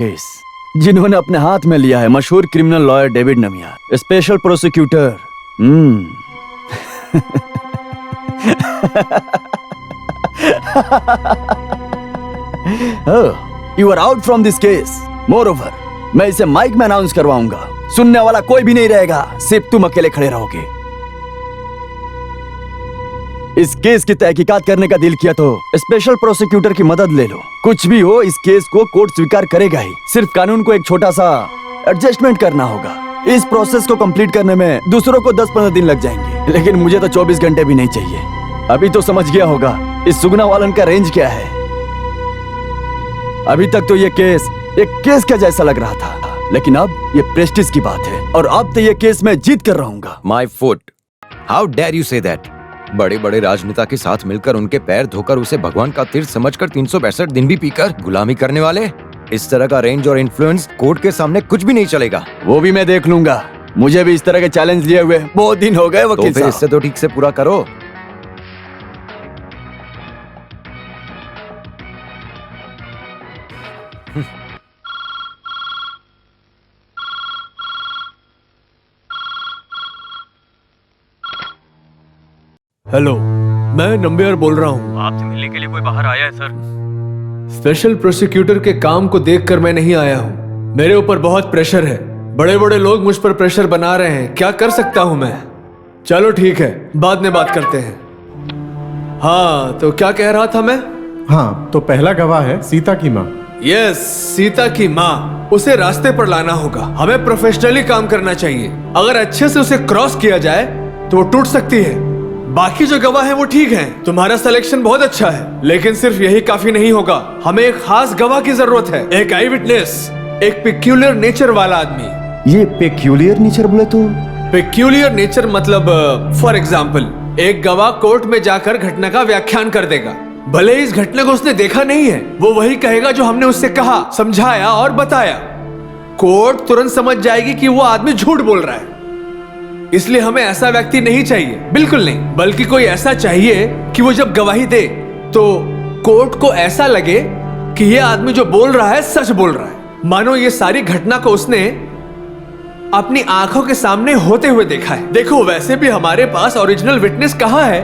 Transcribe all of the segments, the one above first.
Case जिन्होंने अपने हाथ में लिया है मशहूर criminal lawyer David Nambiar, special prosecutor. You are out from this case. More over, मैं इसे माइक में अनाउंस करवाऊंगा। सुनने वाला कोई भी नहीं रहेगा, सिर्फ तुम अकेले खड़े रहोगे। इस केस की तहकीकात करने का दिल किया तो स्पेशल प्रोसिक्यूटर की मदद ले लो। कुछ भी हो, इस केस को कोर्ट स्वीकार करेगा ही। सिर्फ कानून को एक छोटा सा एडजस्टमेंट करना होगा। इस प्रोसेस को कंप्लीट करने में दूसरों को 10-15 दिन लग जाएंगे, लेकिन मुझे तो 24 घंटे भी नहीं चाहिए। अभी तो समझ गया होगा इस सुगना वालन का रेंज क्या है। अभी तक तो ये केस एक केस का जैसा लग रहा था, लेकिन अब ये प्रेस्टीज की बात है और अब तो ये केस मैं जीत कर रहूंगा। My foot, how dare you say that. बड़े बड़े राजनेता के साथ मिलकर उनके पैर धोकर उसे भगवान का तीर्थ समझकर 362 दिन भी पीकर गुलामी करने वाले, इस तरह का रेंज और इन्फ्लुएंस कोर्ट के सामने कुछ भी नहीं चलेगा। वो भी मैं देख लूंगा। मुझे भी इस तरह के चैलेंज लिए हुए बहुत दिन हो गए वकील तो फिर इससे तो ठीक से पूरा करो। हेलो, मैं नंबियार बोल रहा हूँ। आपसे मिलने के लिए कोई बाहर आया है सर? स्पेशल प्रोसिक्यूटर के काम को देखकर मैं नहीं आया हूँ। मेरे ऊपर बहुत प्रेशर है। बड़े बड़े लोग मुझ पर प्रेशर बना रहे हैं। क्या कर सकता हूँ मैं? चलो ठीक है, बाद में बात करते हैं। हाँ, तो क्या कह रहा था मैं? हाँ, तो पहला गवाह है सीता की माँ। यस, सीता की माँ। उसे रास्ते पर लाना होगा। हमें प्रोफेशनली काम करना चाहिए। अगर अच्छे से उसे क्रॉस किया जाए तो वो टूट सकती है। बाकी जो गवाह हैं वो ठीक हैं। तुम्हारा सिलेक्शन बहुत अच्छा है, लेकिन सिर्फ यही काफी नहीं होगा। हमें एक खास गवाह की जरूरत है, एक आई विटनेस, एक पेक्यूलियर नेचर वाला आदमी। ये पेक्यूलियर नेचर बोले तो? पेक्यूलियर नेचर मतलब फॉर एग्जाम्पल, एक गवाह कोर्ट में जाकर घटना का व्याख्यान कर देगा। भले इस घटना को उसने देखा नहीं है, वो वही कहेगा जो हमने उससे कहा, समझाया और बताया। कोर्ट तुरंत समझ जाएगी कि वो आदमी झूठ बोल रहा है। इसलिए हमें ऐसा व्यक्ति नहीं चाहिए, बिल्कुल नहीं। बल्कि कोई ऐसा चाहिए कि वो जब गवाही दे तो कोर्ट को ऐसा लगे कि ये आदमी जो बोल रहा है सच बोल रहा है। मानो ये सारी घटना को उसने अपनी आंखों के सामने होते हुए देखा है। देखो, वैसे भी हमारे पास ओरिजिनल विटनेस कहाँ है,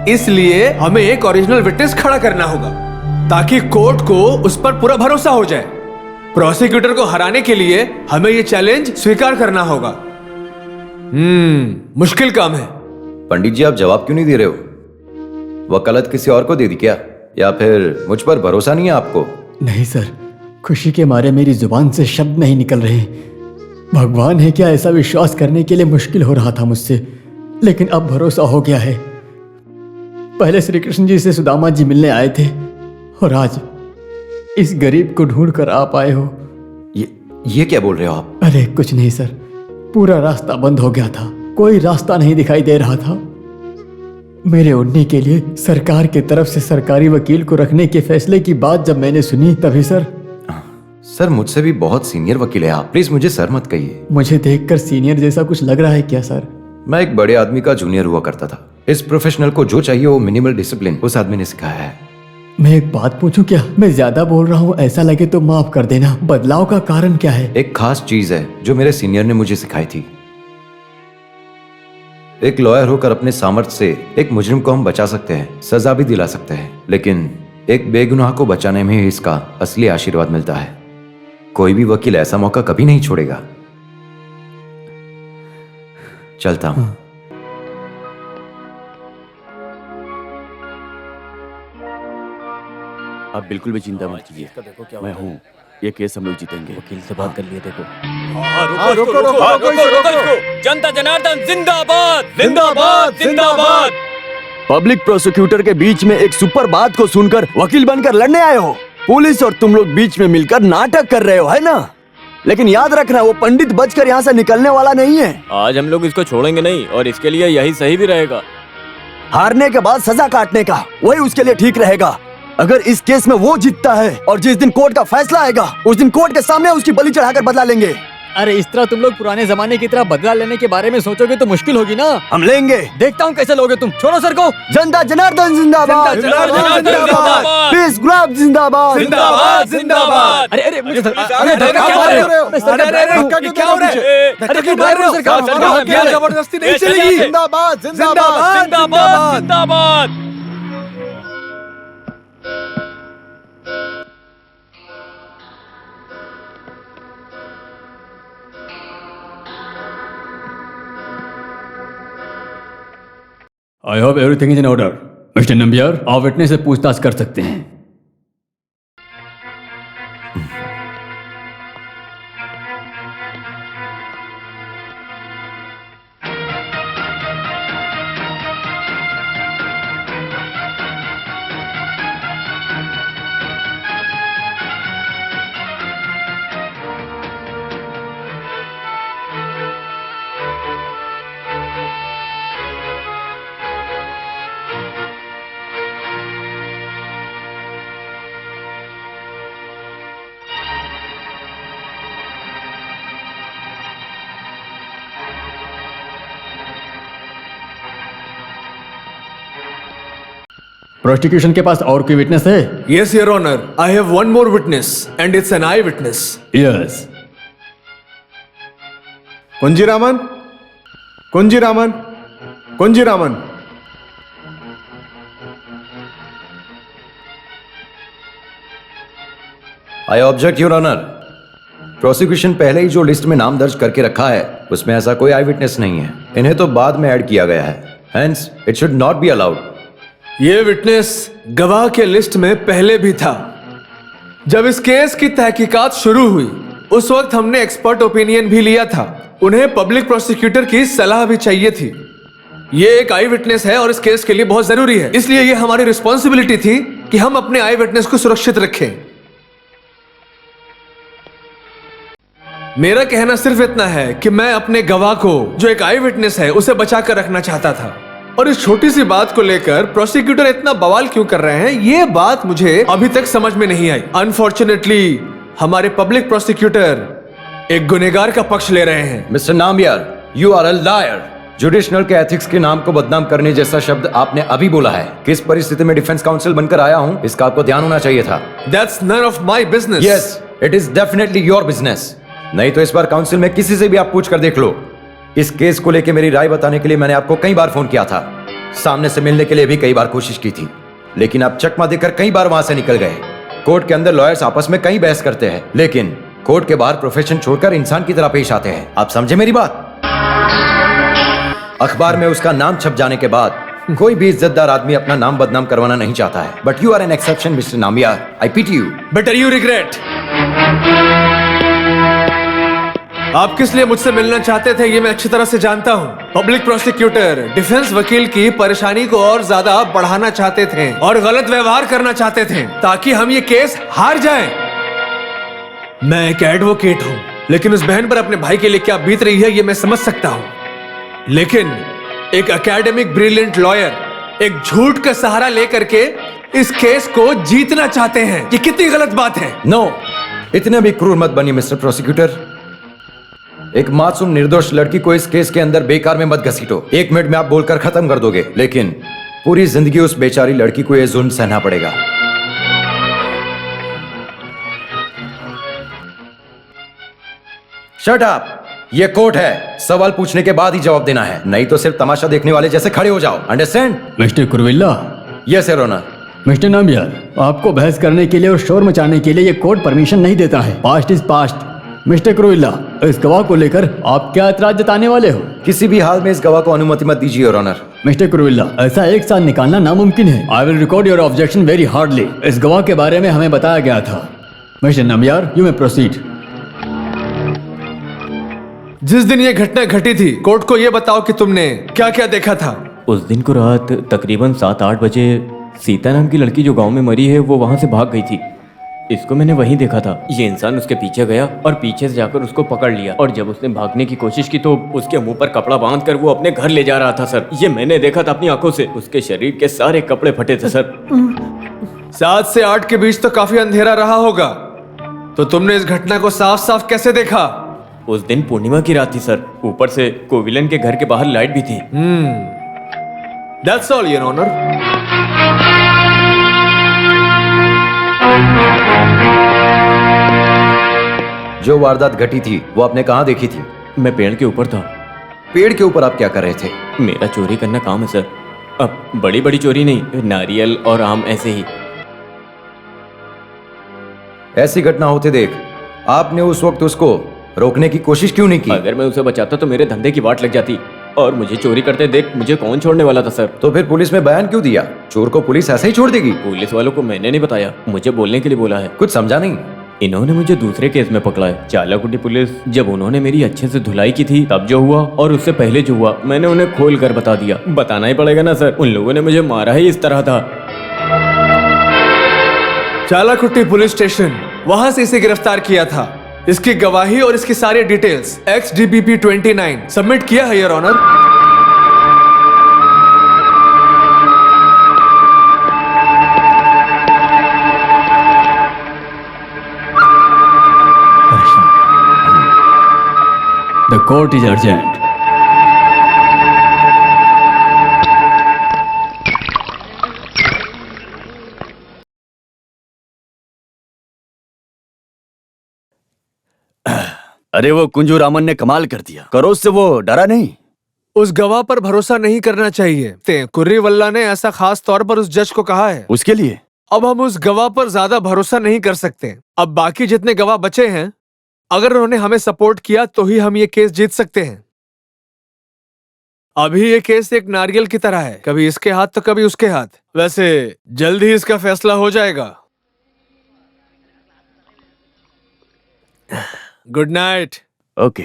इसलिए हमें एक ओरिजिनल विटनेस खड़ा करना होगा ताकि कोर्ट को उस पर पूरा भरोसा हो जाए। प्रोसिक्यूटर को हराने के लिए हमें ये चैलेंज स्वीकार करना होगा। मुश्किल काम है। पंडित जी, आप जवाब क्यों नहीं दे रहे हो? वकालत किसी और को दे दी क्या, या फिर मुझ पर भरोसा नहीं है आपको? नहीं सर, खुशी के मारे मेरी जुबान से शब्द नहीं निकल रहे। भगवान है क्या, ऐसा विश्वास करने के लिए मुश्किल हो रहा था मुझसे, लेकिन अब भरोसा हो गया है। पहले श्री कृष्ण जी से सुदामा जी मिलने आए थे और आज इस गरीब को ढूंढ कर आप आए हो। ये क्या बोल रहे हो आप? अरे कुछ नहीं सर, पूरा रास्ता बंद हो गया था, कोई रास्ता नहीं दिखाई दे रहा था। मेरे उड़ने के लिए सरकार की तरफ से सरकारी वकील को रखने के फैसले की बात जब मैंने सुनी तभी सर, मुझसे भी बहुत सीनियर वकील है आप, प्लीज मुझे सर मत कहिए। मुझे देखकर सीनियर जैसा कुछ लग रहा है क्या सर? मैं एक बड़े आदमी का जूनियर हुआ करता था। इस प्रोफेशनल को जो चाहिए वो मिनिमल डिसिप्लिन उस आदमी ने सिखाया है। मैं एक बात पूछूं क्या? मैं ज्यादा बोल रहा हूँ, ऐसा लगे तो माफ कर देना। बदलाव का कारण क्या है? एक खास चीज है जो मेरे सीनियर ने मुझे सिखाई थी। एक लॉयर होकर अपने सामर्थ्य से एक मुजरिम को हम बचा सकते हैं, सजा भी दिला सकते हैं, लेकिन एक बेगुनाह को बचाने में ही इसका असली आशीर्वाद मिलता है। कोई भी वकील ऐसा मौका कभी नहीं छोड़ेगा। चलता हूं। आप बिल्कुल भी चिंता मत कीजिए, मैं हूँ। ये केस हम लोग जीतेंगे। वकील से बात कर लिए देखो। रुको। जनता जनार्दन जिंदाबाद, जिंदाबाद, जिंदाबाद। पब्लिक प्रोसिक्यूटर के बीच में एक सुपर बात को सुनकर वकील बनकर लड़ने आए हो। पुलिस और तुम लोग बीच में मिलकर नाटक कर रहे हो, है ना? लेकिन याद रखना, वो पंडित बचकर यहाँ से निकलने वाला नहीं है। आज हम लोग इसको छोड़ेंगे नहीं, और इसके लिए यही सही भी रहेगा। हारने के बाद सजा काटने का वही उसके लिए ठीक रहेगा। अगर इस केस में वो जीतता है और जिस दिन कोर्ट का फैसला आएगा उस दिन कोर्ट के सामने उसकी बलि चढ़ाकर बदला लेंगे। अरे इस तरह तुम लोग पुराने जमाने की तरह बदला लेने के बारे में सोचोगे तो मुश्किल होगी ना। हम लेंगे। देखता हूँ कैसे लोगे तुम। छोड़ो सर को। जनता जनार्दन जिंदाबाद। पीस गुलाब जिंदाबाद। जिंदाबाद जिंदाबाद। अरे अरे मुझे क्या हो रहा है? जबरदस्ती नहीं चलेगी। जिंदाबाद जिंदाबाद जिंदाबाद जिंदाबाद। I hope everything is in order. Mister Nambiar, आप विटनेस से पूछताछ कर सकते हैं। प्रोसिक्यूशन के पास और कोई विटनेस है? Yes, Your Honor. I have one more witness, and it's an eyewitness. Yes. Kunjiraman, Kunjiraman, Kunjiraman. I object your honour. Prosecution पहले ही जो लिस्ट में नाम दर्ज करके रखा है उसमें ऐसा कोई आई विटनेस नहीं है। इन्हें तो बाद में ऐड किया गया है। Hence it should not be allowed. ये विटनेस गवाह के लिस्ट में पहले भी था। जब इस केस की तहकीकात शुरू हुई उस वक्त हमने एक्सपर्ट ओपिनियन भी लिया था। उन्हें पब्लिक प्रोसिक्यूटर की सलाह भी चाहिए थी। ये एक आई विटनेस है और इस केस के लिए बहुत जरूरी है, इसलिए ये हमारी रिस्पॉन्सिबिलिटी थी कि हम अपने आई विटनेस को सुरक्षित रखें। मेरा कहना सिर्फ इतना है कि मैं अपने गवाह को, जो एक आई विटनेस है, उसे बचा कर रखना चाहता था। और इस छोटी सी बात को लेकर प्रोसिक्यूटर इतना बवाल क्यों कर रहे हैं, ये बात मुझे अभी तक समझ में नहीं आई। अनफॉर्चुनेटली हमारे पब्लिक प्रोसिक्यूटर एक गुनहगार का पक्ष ले रहे हैं। Mister Nambiar, you are a liar. Judicial के एथिक्स के नाम को बदनाम करने जैसा शब्द आपने अभी बोला है। किस परिस्थिति में डिफेंस काउंसिल बनकर आया हूं इसका आपको ध्यान होना चाहिए था। That's none of my business. Yes, it is definitely your business. नहीं तो इस बार काउंसिल में किसी से भी आप पूछ कर देख लो। इस केस को लेकर मेरी राय बताने के लिए मैंने आपको कई बार फोन किया था। सामने से मिलने के लिए भी कई बार कोशिश की थी, लेकिन आप चकमा देकर कई बार वहां से निकल गए। कोर्ट के अंदर लॉयर्स आपस में कई बहस करते हैं, लेकिन कोर्ट के बाहर प्रोफेशन छोड़कर इंसान की तरह पेश आते हैं। आप समझे मेरी बात? अखबार में उसका नाम छप जाने के बाद कोई भी इज्जतदार आदमी अपना नाम बदनाम करवाना नहीं चाहता है। But you are an exception Mister Nambiar. I pity you. Better you regret. आप किस लिए मुझसे मिलना चाहते थे ये मैं अच्छी तरह से जानता हूँ। पब्लिक प्रोसिक्यूटर डिफेंस वकील की परेशानी को और ज्यादा बढ़ाना चाहते थे और गलत व्यवहार करना चाहते थे ताकि हम ये केस हार जाएं। मैं एक एडवोकेट हूँ, लेकिन उस बहन पर अपने भाई के लिए क्या बीत रही है ये मैं समझ सकता हूँ। लेकिन एक एकेडमिक ब्रिलियंट लॉयर एक झूठ का सहारा लेकर के इस केस को जीतना चाहते हैं। ये कितनी गलत बात है। नो, इतने भी क्रूर मत बनिए मिस्टर प्रोसिक्यूटर। एक मासूम निर्दोष लड़की को इस केस के अंदर बेकार में मत घसीटो। 1 मिनट में आप बोलकर खत्म कर दोगे, लेकिन पूरी जिंदगी उस बेचारी लड़की को यह जुल्म सहना पड़ेगा। Shut up. ये कोर्ट है, सवाल पूछने के बाद ही जवाब देना है, नहीं तो सिर्फ तमाशा देखने वाले जैसे खड़े हो जाओ। Understand? Mister Kuruvilla. Yes your honour. Mister Nambiar, आपको बहस करने के लिए और शोर मचाने के लिए ये कोर्ट परमिशन नहीं देता है। Past is past. मिस्टर कुरविल्ला, इस गवाह को लेकर आप क्या एतराज जताने वाले हो? किसी भी हाल में इस गवाह को अनुमति मत दीजिए योर ऑनर। मिस्टर कुरविल्ला, ऐसा एक साथ निकालना नामुमकिन है। I will record your objection very hardly. इस गवाह के बारे में हमें बताया गया था। Mister Nambiar, you may proceed. जिस दिन ये घटना घटी थी, कोर्ट को ये बताओ कि तुमने क्या क्या देखा था। उस दिन को रात तकरीबन 7-8 बजे सीता नाम की लड़की जो गांव में मरी है वो वहां से भाग गई थी। इसको मैंने वहीं देखा था। ये इंसान उसके पीछे गया और पीछे से जाकर उसको पकड़ लिया, और जब उसने भागने की कोशिश की तो उसके मुंह पर कपड़ा बांधकर वो अपने घर ले जा रहा था सर। ये मैंने देखा था अपनी आंखों से। उसके शरीर के सारे कपड़े फटे थे सर। 7 से 8 के बीच तो काफी अंधेरा रहा होगा, तो तुमने इस घटना को साफ साफ कैसे देखा? उस दिन पूर्णिमा की रात थी सर। ऊपर से कोविलन के घर के बाहर लाइट भी थी। That's all your honour. जो वारदात घटी थी वो आपने कहाँ देखी थी? मैं पेड़ के ऊपर था। पेड़ के ऊपर आप क्या कर रहे थे? मेरा चोरी करना काम है सर। अब बड़ी बड़ी चोरी नहीं, नारियल और आम ऐसे ही। ऐसी घटना होते देख आपने उस वक्त उसको रोकने की कोशिश क्यों नहीं की? अगर मैं उसे बचाता तो मेरे धंधे की वाट लग जाती, और मुझे चोरी करते देख मुझे कौन छोड़ने वाला था सर। तो फिर पुलिस में बयान क्यों दिया? चोर को पुलिस ऐसे ही छोड़ देगी? पुलिस वालों को मैंने नहीं बताया, मुझे बोलने के लिए बोला है। कुछ समझा नहीं। इन्होंने मुझे दूसरे केस में पकड़ा है, चालाकुटी पुलिस। जब उन्होंने मेरी अच्छे से धुलाई की थी तब जो हुआ, और उससे पहले जो हुआ मैंने उन्हें खोल कर बता दिया। बताना ही पड़ेगा ना सर, उन लोगों ने मुझे मारा ही इस तरह था। चालाकुट्टी पुलिस स्टेशन, वहां से इसे गिरफ्तार किया था। इसकी गवाही और इसकी सारी डिटेल्स XDBP 29 सबमिट किया है your honour. The court is urgent. अरे वो कुंजू रामन ने कमाल कर दिया। करोज से वो डरा नहीं। उस गवाह पर भरोसा नहीं करना चाहिए। कुर्रीवल्ला ने ऐसा खास तौर पर उस जज को कहा है। उसके लिए अब हम उस गवाह पर ज्यादा भरोसा नहीं कर सकते। अब बाकी जितने गवाह बचे हैं, अगर उन्होंने हमें सपोर्ट किया तो ही हम ये केस जीत सकते हैं। अभी ये केस एक नारियल की तरह है, कभी इसके हाथ तो कभी उसके हाथ। वैसे जल्द ही इसका फैसला हो जाएगा। Good night. ओके।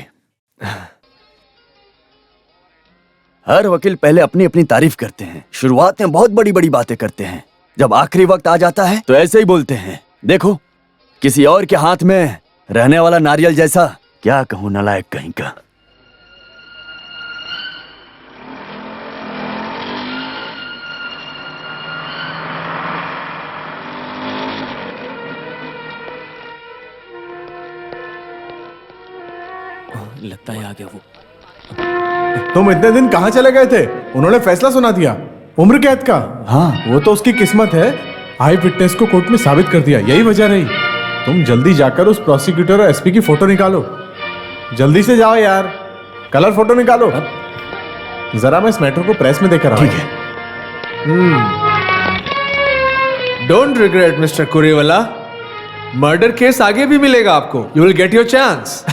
हर वकील पहले अपनी अपनी तारीफ करते हैं, शुरुआत में बहुत बड़ी बड़ी बातें करते हैं, जब आखिरी वक्त आ जाता है तो ऐसे ही बोलते हैं। देखो किसी और के हाथ में रहने वाला नारियल जैसा, क्या कहूं नालायक कहीं का। लगता है आ गया वो। तुम इतने दिन कहाँ चले गए थे? उन्होंने फैसला सुना दिया, उम्र कैद का। हाँ वो तो उसकी किस्मत है, आई विटनेस को कोर्ट में साबित कर दिया, यही वजह रही। तुम जल्दी जाकर उस प्रोसिक्यूटर और एसपी की फोटो निकालो। जल्दी से जाओ यार, कलर फोटो निकालो। जरा मैं इस मैटर को प्रेस में देकर आऊं। ठीक है। Don't regret Mister Kuruvilla, murder case आगे भी मिलेगा आपको। You will get your chance.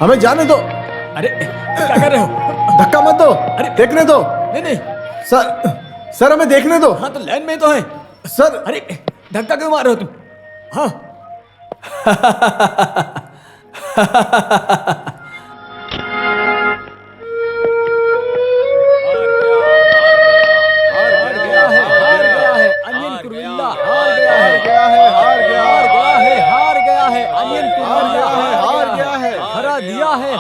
हमें जाने दो। अरे क्या कर रहे हो? धक्का मत दो। अरे देखने दो। नहीं नहीं, सर हमें देखने दो। हाँ तो लाइन में तो है सर। अरे धक्का क्यों मार रहे हो तुम? हाँ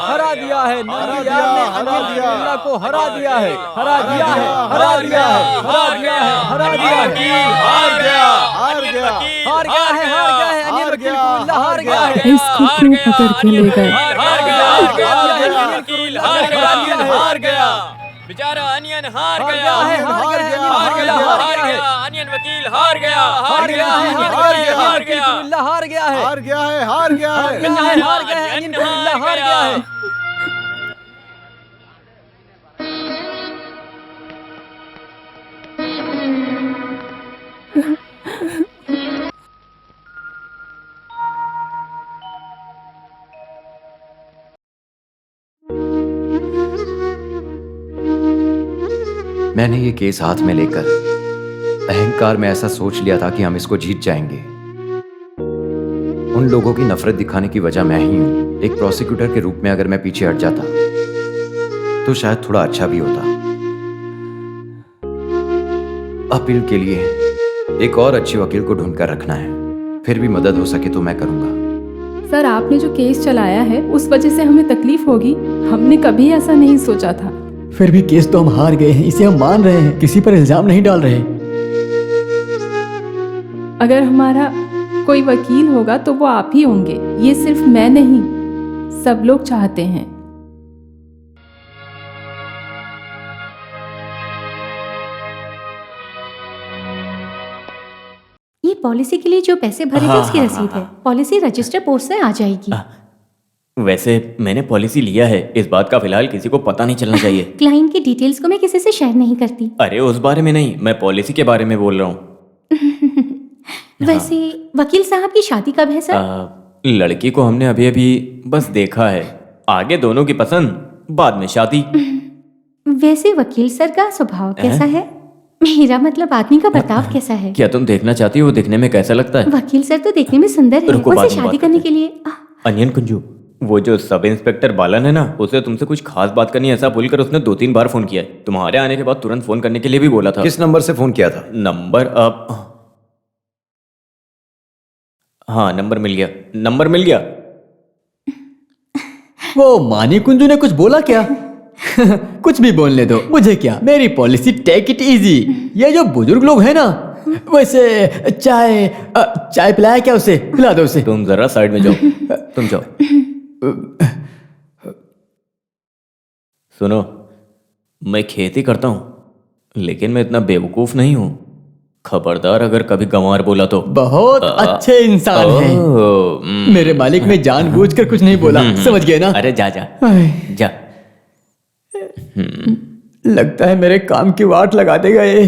हरा दिया है नंदीलाल ने अनिल कुरुविल्ला को हरा दिया है, हरा दिया है, हरा दिया है, हरा दिया है, हरा दिया है, हार गया, हार गया, हार गया है, हार गया है, अनिल कुरुविल्ला हार गया है। इसको क्यों पकड़ के ले गए? हार गया, हार गया, अनिल कुरुविल्ला हार गया, बेचारा अनियन हार गया, हार गया, हार गया, अनियन वकील हार गया, हार गया, हार गया, कुरुविल्ला हार गया है, हार गया है, हार गया है, हार गया है, अनिल कुरुविल्ला हार गया है। मैंने ये केस हाथ में लेकर अहंकार में ऐसा सोच लिया था कि हम इसको जीत जाएंगे। उन लोगों की नफरत दिखाने की वजह मैं ही हूं। एक प्रोसिक्यूटर के रूप में अगर मैं पीछे हट जाता तो शायद थोड़ा अच्छा भी होता। अपील के लिए एक और अच्छे वकील को ढूंढ कर रखना है, फिर भी मदद हो सके तो मैं करूंगा। सर आपने जो केस चलाया है उस वजह से हमें तकलीफ होगी, हमने कभी ऐसा नहीं सोचा था। फिर भी केस तो हम हार गए हैं, इसे हम मान रहे हैं, किसी पर इल्जाम नहीं डाल रहे। अगर हमारा कोई वकील होगा तो वो आप ही होंगे। ये सिर्फ मैं नहीं, सब लोग चाहते हैं। ये पॉलिसी के लिए जो पैसे भरे थे उसकी रसीद है। पॉलिसी रजिस्टर पोस्ट से आ जाएगी। वैसे मैंने पॉलिसी लिया है, इस बात का फिलहाल किसी को पता नहीं चलना चाहिए। क्लाइंट की डिटेल्स को मैं किसी से शेयर नहीं करती। अरे उस बारे में नहीं, मैं पॉलिसी के बारे में बोल रहा हूँ। वैसे वकील साहब की शादी कब है सर? लड़की को हमने अभी अभी बस देखा है, आगे दोनों की पसंद, बाद में शादी। वैसे वकील सर का स्वभाव कैसा है? मेरा मतलब आदमी का बर्ताव कैसा है? क्या तुम देखना चाहती हो वो दिखने में कैसा लगता है? वकील सर तो देखने में सुंदर है। रुको, बाद उनसे में शादी बात करने करते के लिए अनियन कुंजू, वो जो सब इंस्पेक्टर बालन है ना, उसे तुमसे कुछ खास बात करनी है ऐसा बोलकर उसने 2-3 बार फोन किया है। तुम्हारे आने के बाद तुरंत फोन करने के लिए भी बोला था। किस नंबर से फोन किया था? नंबर अब हाँ, नंबर मिल गया, नंबर मिल गया। वो मानी कुंजू ने कुछ बोला क्या? कुछ भी बोलने दो, मुझे क्या, मेरी पॉलिसी टेक इट इजी। ये जो बुजुर्ग लोग हैं ना, वैसे चाय पिलाया क्या उसे? पिला दो उसे। तुम जरा साइड में जाओ, तुम जाओ। सुनो, मैं खेती करता हूं, लेकिन मैं इतना बेवकूफ नहीं हूं। खबरदार अगर कभी गंवार बोला तो। बहुत अच्छे इंसान हैं। मेरे मालिक ने जानबूझकर कुछ नहीं बोला, समझ गए ना? अरे जा जा आय, जा। लगता है मेरे काम की वाट लगा देगा ये।